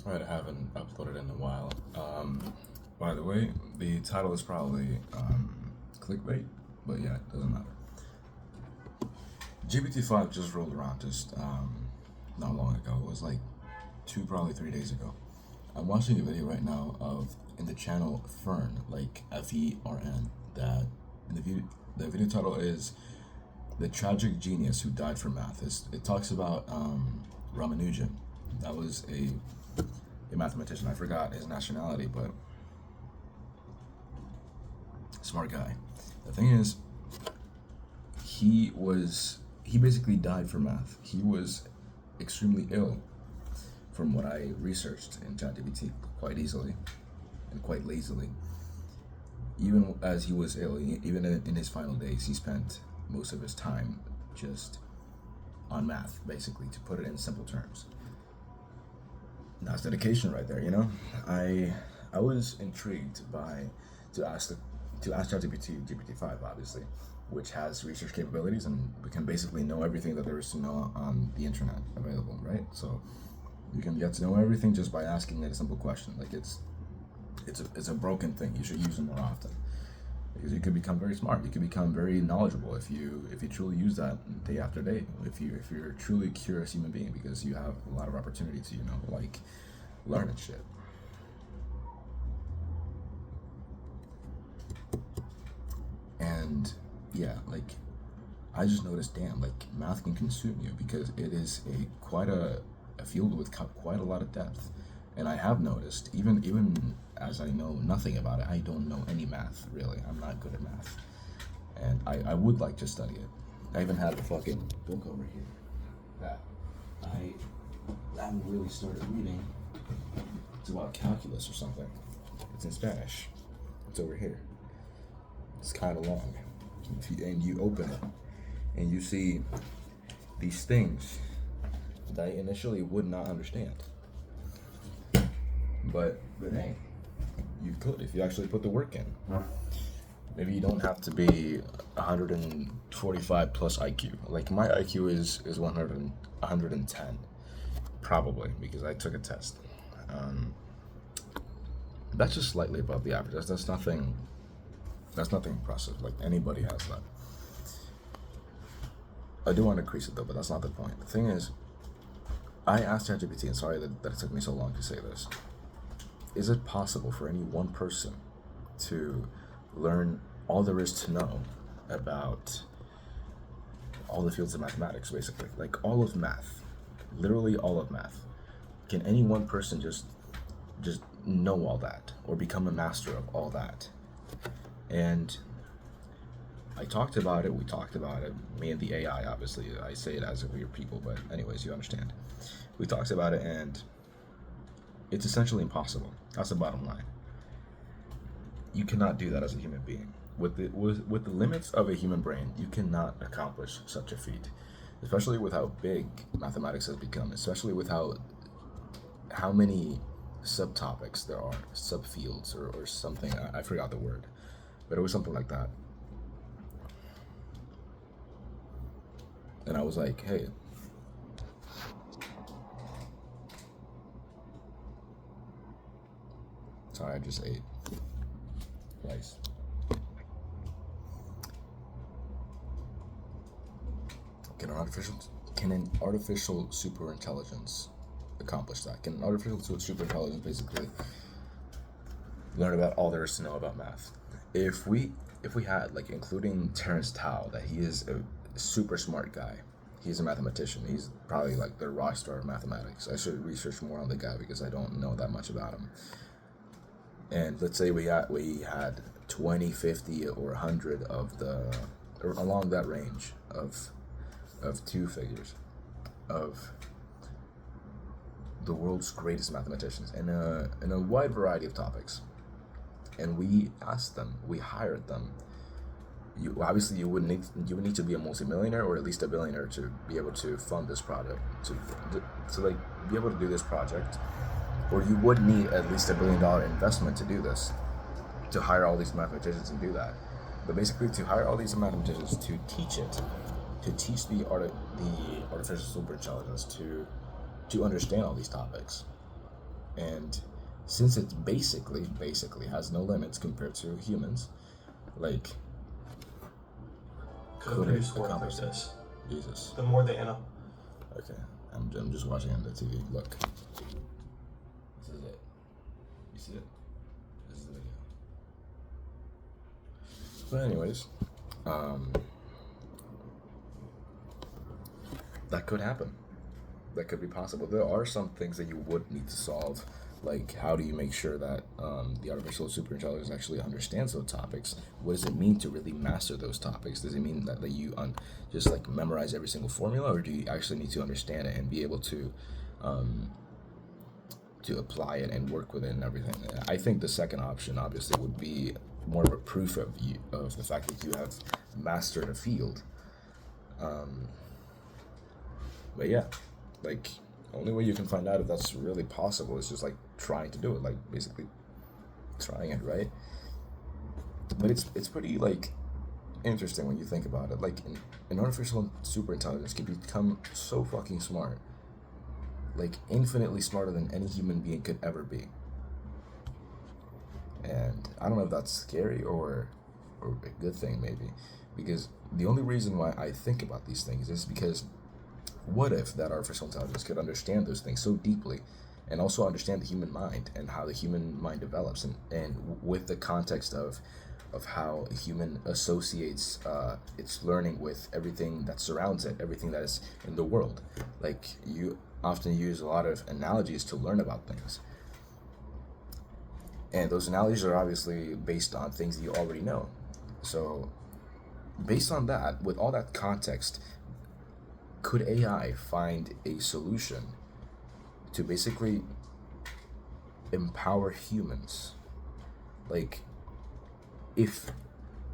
Alright, I haven't uploaded in a while. By the way, the title is probably clickbait, but yeah, it doesn't matter. GPT-5 just rolled around just not long ago. It was like probably 3 days ago. I'm watching a video right now of in the channel Fern, like FERN. That in the video title is "The Tragic Genius Who Died for Math." It talks about Ramanujan. That was a mathematician. I forgot his nationality, but smart guy. The thing is, he basically died for math. He was extremely ill, from what I researched in ChatGPT, quite easily and quite lazily. Even as he was ill, even in his final days, he spent most of his time just on math, basically, to put it in simple terms. That's dedication right there, you know. I was intrigued by to ask ChatGPT GPT-5, obviously, which has research capabilities and we can basically know everything that there is to know on the internet available, right? So you can get to know everything just by asking it a simple question. Like it's a broken thing. You should use it more often because you could become very smart. You could become very knowledgeable if you truly use that day after day. If you're a truly curious human being, because you have a lot of opportunity to like learn and shit. And yeah, like I just noticed, damn, like math can consume you because it is a field with quite a lot of depth. And I have noticed, even as I know nothing about it, I don't know any math really. I'm not good at math, and I would like to study it. I even have a fucking book over here that I haven't really started reading. It's about calculus or something. It's in Spanish. It's over here. It's kind of long, and you open it, and you see these things that I initially would not understand. But hey, you could if you actually put the work in. Maybe you don't have to be 145 plus IQ. Like my IQ is 110, probably, because I took a test. That's just slightly above the average. That's nothing. That's nothing impressive. Like anybody has that. I do want to increase it though, but that's not the point. The thing is, I asked ChatGPT, and sorry that it took me so long to say this. Is it possible for any one person to learn all there is to know about all the fields of mathematics, basically? Like all of math, literally all of math. Can any one person just know all that or become a master of all that? And I talked about it, we talked about it, me and the AI, obviously. I say it as if we were people, but anyways, you understand. We talked about it, and it's essentially impossible. That's the bottom line. You cannot do that as a human being. With the limits of a human brain, you cannot accomplish such a feat. Especially with how big mathematics has become, especially with how many subtopics there are, subfields or something. I forgot the word, but it was something like that. And I was like, hey, sorry, I just ate rice. Can an artificial superintelligence accomplish that? Can an artificial superintelligence basically learn about all there is to know about math? If we had, like, including Terrence Tao, that he is a super smart guy. He's a mathematician. He's probably like the rock star of mathematics. I should research more on the guy because I don't know that much about him. And let's say we had 20, 50, or 100 of or along that range of two figures of the world's greatest mathematicians in a wide variety of topics. And we asked them, we hired them. You would need to be a multimillionaire or at least a billionaire to be able to fund this project, to like be able to do this project, or you would need at least $1 billion investment to do this, to hire all these mathematicians and do that. But basically, to hire all these mathematicians to teach it, to teach the artificial superintelligence to understand all these topics. And since it's basically has no limits compared to humans, like, Could could it produce work like accomplish that? this. Jesus. The more they, you know. Okay, I'm just watching on the TV. Look, this is it. You see it? This is the video. But anyways, um, that could happen. That could be possible. There are some things that you would need to solve, like how do you make sure that the artificial superintelligence actually understands those topics? What does it mean to really master those topics? Does it mean that you just like memorize every single formula, or do you actually need to understand it and be able um, to apply it and work with it and everything? I think the second option obviously would be more of a proof of the fact that you have mastered a field. But yeah, like, only way you can find out if that's really possible is just like trying to do it, like basically trying it, right? But it's pretty like interesting when you think about it. Like an artificial superintelligence can become so fucking smart, like infinitely smarter than any human being could ever be. And I don't know if that's scary or a good thing maybe, because the only reason why I think about these things is because what if that artificial intelligence could understand those things so deeply and also understand the human mind and how the human mind develops, and with the context of how a human associates its learning with everything that surrounds it, everything that is in the world. Like, you often use a lot of analogies to learn about things, and those analogies are obviously based on things that you already know. So based on that, with all that context, could AI find a solution to basically empower humans? Like, if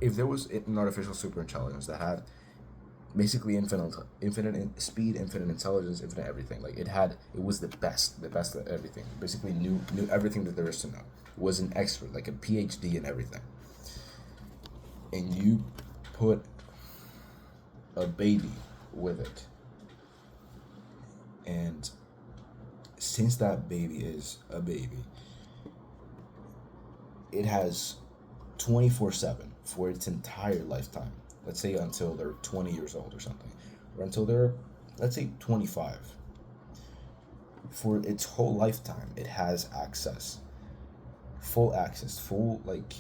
there was an artificial superintelligence that had basically infinite speed, infinite intelligence, infinite everything, like it was the best at everything, basically knew everything that there is to know, was an expert, like a PhD in everything, and you put a baby with it, and since that baby is a baby, it has 24/7 for its entire lifetime. Let's say until they're 20 years old or something, or until they're, let's say, 25. For its whole lifetime, it has access, full, like,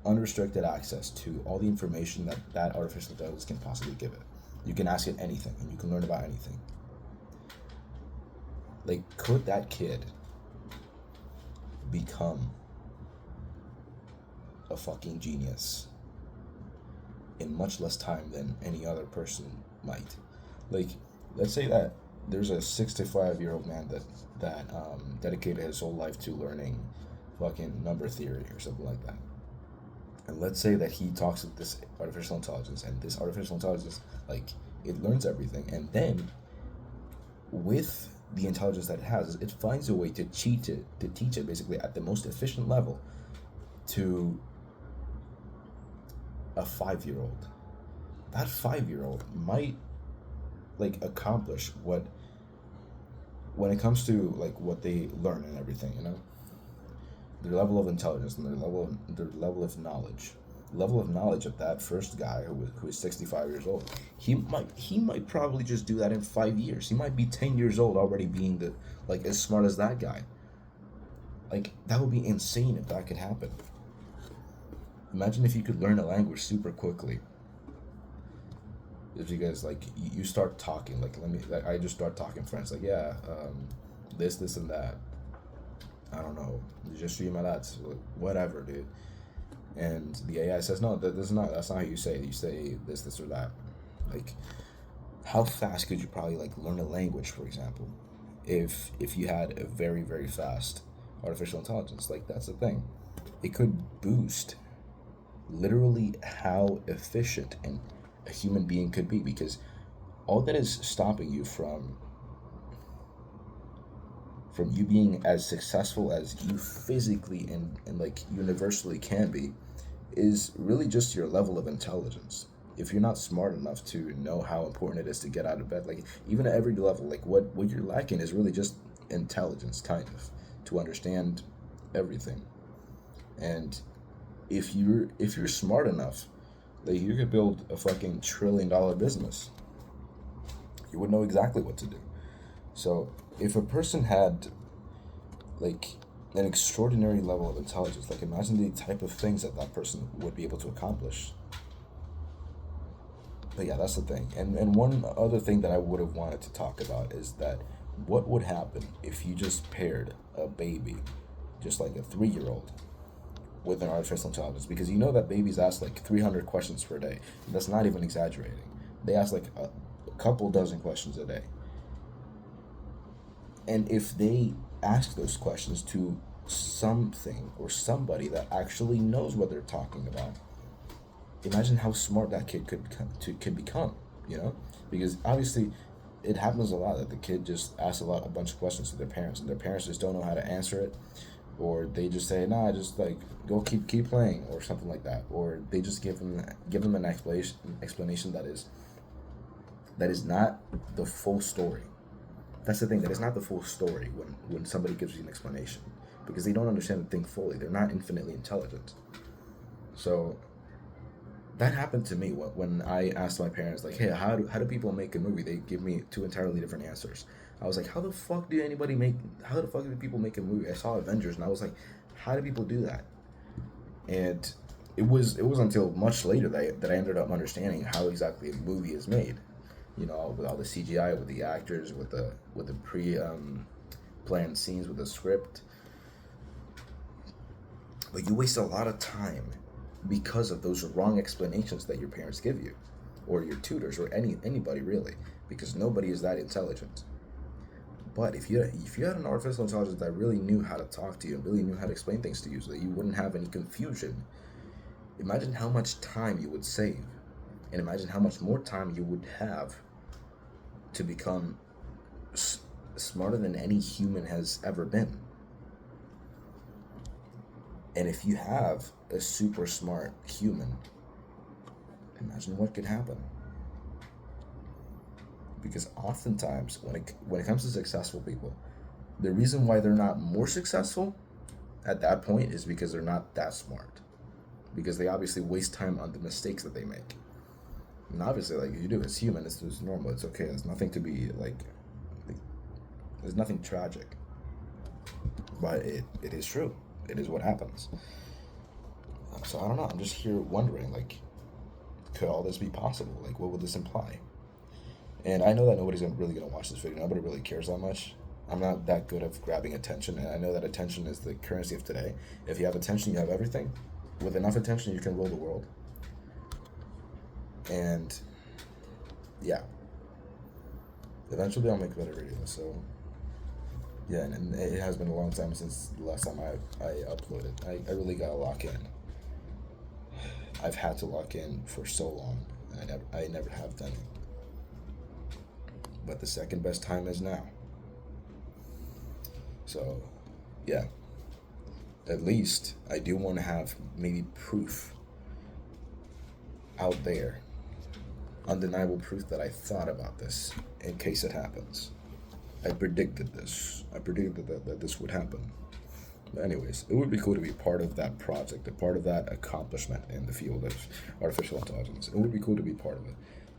unrestricted access to all the information that artificial intelligence can possibly give it. You can ask it anything, and you can learn about anything. Like, could that kid become a fucking genius in much less time than any other person might? Like, let's say that there's a 65-year-old man that dedicated his whole life to learning fucking number theory or something like that. And let's say that he talks with this artificial intelligence, and this artificial intelligence, like, it learns everything, and then with the intelligence that it has, it finds a way to teach it basically at the most efficient level to a 5-year-old. That 5-year-old might, like, accomplish what, when it comes to like what they learn and everything, their level of intelligence and their level of knowledge of that first guy who is 65 years old. He might probably just do that in 5 years. He might be 10 years old already being as smart as that guy. Like, that would be insane if that could happen. Imagine if you could learn a language super quickly. If you guys, like, you start talking, I just start talking French, like, yeah, this and that, I don't know, je suis malade, whatever, dude. And the AI says, no, that's not how you say it. You say this or that. Like, how fast could you probably, like, learn a language, for example, if you had a very, very fast artificial intelligence? Like, that's the thing. It could boost literally how efficient a human being could be, because all that is stopping you from you being as successful as you physically and like universally can be is really just your level of intelligence. If you're not smart enough to know how important it is to get out of bed, like, even at every level, like, what you're lacking is really just intelligence, kind of. to understand everything. And if you're smart enough, like you could build a fucking $1 trillion business. You would know exactly what to do. So if a person had like an extraordinary level of intelligence, like imagine the type of things that that person would be able to accomplish. But yeah, that's the thing. And one other thing that I would have wanted to talk about is that what would happen if you just paired a baby, just like a 3-year-old, with an artificial intelligence? Because you know that babies ask like 300 questions per day. That's not even exaggerating. They ask like a couple dozen questions a day. And if they ask those questions to something or somebody that actually knows what they're talking about, imagine how smart that kid could become, you know? Because obviously it happens a lot that the kid just asks a bunch of questions to their parents, and their parents just don't know how to answer it, or they just say, "Nah, just like go keep playing," or something like that, or they just give them an explanation that is not the full story. That's the thing, that is not the full story when somebody gives you an explanation, because they don't understand the thing fully. They're not infinitely intelligent. So that happened to me when I asked my parents, like, hey, how do people make a movie? They give me two entirely different answers. I was like, how the fuck do people make a movie? I saw Avengers and I was like, how do people do that? And it was until much later that I ended up understanding how exactly a movie is made. You know, with all the CGI, with the actors, with the pre planned scenes, with the script. But you waste a lot of time because of those wrong explanations that your parents give you, or your tutors, or anybody really, because nobody is that intelligent. But if you had an artificial intelligence that really knew how to talk to you and really knew how to explain things to you, so that you wouldn't have any confusion, imagine how much time you would save, and imagine how much more time you would have to become smarter than any human has ever been. And if you have a super smart human, imagine what could happen. Because oftentimes, when it comes to successful people, the reason why they're not more successful at that point is because they're not that smart. Because they obviously waste time on the mistakes that they make. And obviously, like, you do, it's human, it's normal, it's okay. There's nothing to be like there's nothing tragic. But it is true. It is what happens. So I don't know. I'm just here wondering, like, could all this be possible? Like, what would this imply? And I know that nobody's really gonna watch this video. Nobody really cares that much. I'm not that good at grabbing attention, and I know that attention is the currency of today. If you have attention, you have everything. With enough attention, you can rule the world. And yeah, eventually I'll make better videos. So yeah, and it has been a long time since the last time I uploaded. I really gotta lock in. I've had to lock in for so long, and I never have done it. But the second best time is now. So yeah, at least I do want to have maybe proof out there, undeniable proof that I thought about this in case it happens. I predicted this. I predicted that this would happen. But anyways, it would be cool to be part of that project, a part of that accomplishment in the field of artificial intelligence. It would be cool to be part of it.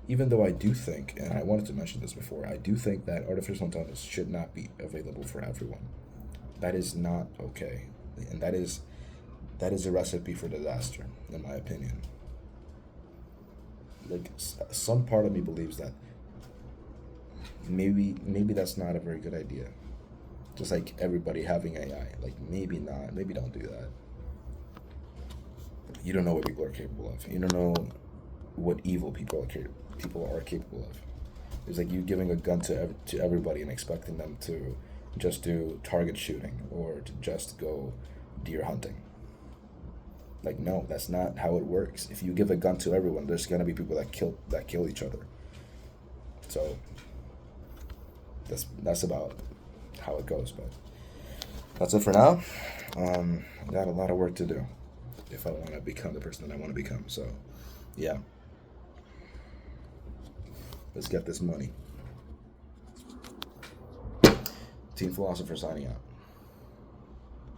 Even though I do think, and I wanted to mention this before, I do think that artificial intelligence should not be available for everyone. That is not okay. And that is a recipe for disaster, in my opinion. Like, some part of me believes that maybe that's not a very good idea. Just like everybody having AI, like maybe not, maybe don't do that. You don't know what people are capable of. You don't know what evil people are capable of. It's like you giving a gun to everybody and expecting them to just do target shooting or to just go deer hunting. Like, no, that's not how it works. If you give a gun to everyone, there's gonna be people that kill each other. So that's about how it goes. But that's it for now. I got a lot of work to do if I want to become the person that I want to become. So yeah, let's get this money. Team Philosopher signing out.